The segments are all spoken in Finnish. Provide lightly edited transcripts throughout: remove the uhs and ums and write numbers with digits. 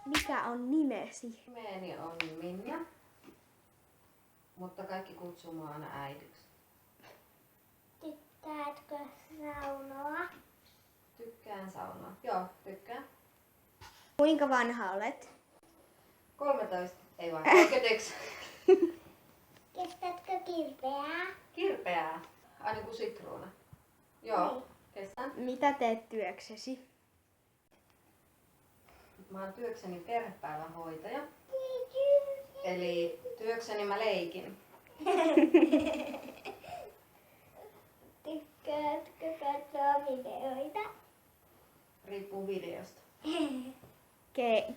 Mikä on nimesi? Nimeni on Minna, mutta kaikki kutsuu mua aina äidiksi. Tykkäätkö saunoa? Tykkään saunaa. Joo, tykkään. Kuinka vanha olet? 13, ei vaan 30. Kestätkö kirpeää? Kirpeää. Aina kuin sitruuna. Joo, kestän. Mitä teet työksesi? Mä oon työkseni perhepäivähoitaja. Eli työkseni mä leikin. Tykkäätkö katsoa videoita? Riippuu videosta.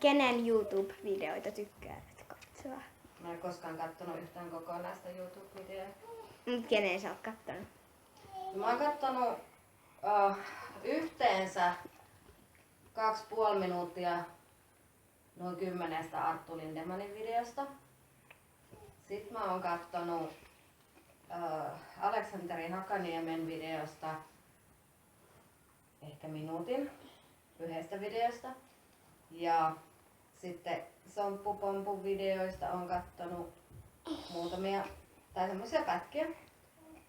Kenen YouTube-videoita tykkäät katsoa? Mä en koskaan kattonut yhtään kokonaista YouTube-videoa. Kenen sä oot kattonut? Mä oon kattonut yhteensä 2,5 minuuttia noin 10 Arttu Lindemanin videosta. Sitten mä oon kattonut Aleksanteri Hakaniemen videosta ehkä minuutin yhdestä videosta. Ja sitten Somppu Pompun videoista on kattonut muutamia tai semmoisia pätkiä.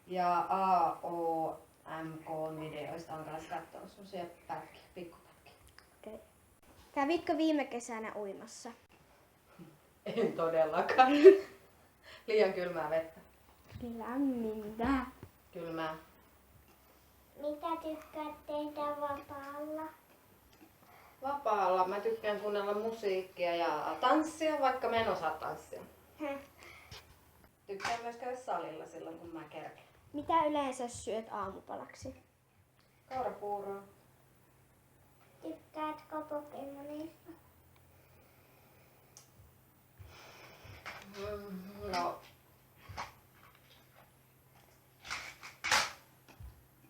Ja AOMK videoista on kanssa kattonut semmoisia pätkiä, pikkupätkiä. Okay. Kävitkö viime kesänä uimassa? En todellakaan. Liian kylmää vettä. Lämmintä. Kylmää. Mitä tykkäät tehdä vapaalla? Vapaalla mä tykkään kuunnella musiikkia ja tanssia, vaikka mä en osaa tanssia. Tykkään myös käydä salilla silloin, kun mä kerkeen. Mitä yleensä syöt aamupalaksi? Kaurapuuroa. Tykkäätkö Pokemonista? No.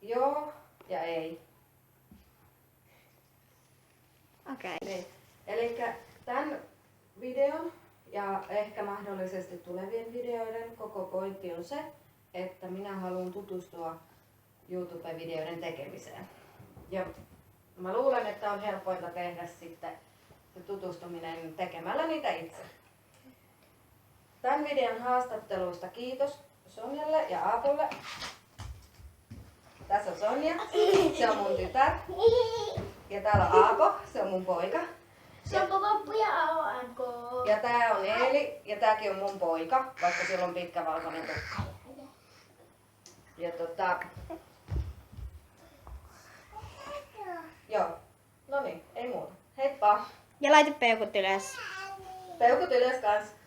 Joo ja ei. Okei. Niin. Elikkä tämän videon ja ehkä mahdollisesti tulevien videoiden koko pointti on se, että minä haluan tutustua YouTube-videoiden tekemiseen. Ja mä luulen, että on helpointa tehdä sitten se tutustuminen tekemällä niitä itse. Tämän videon haastatteluista kiitos Sonjalle ja Aapolle. Tässä on Sonja, se on mun tytär. Ja täällä on Aapo, se on mun poika. Sompupoppu ja AOMK. Ja tää on Eeli ja tääkin on mun poika, vaikka sillä on pitkä valkoinen tukka. Ja joo, no niin, ei muuta. Heippa! Ja laita peukut ylös. Peukut ylös kans.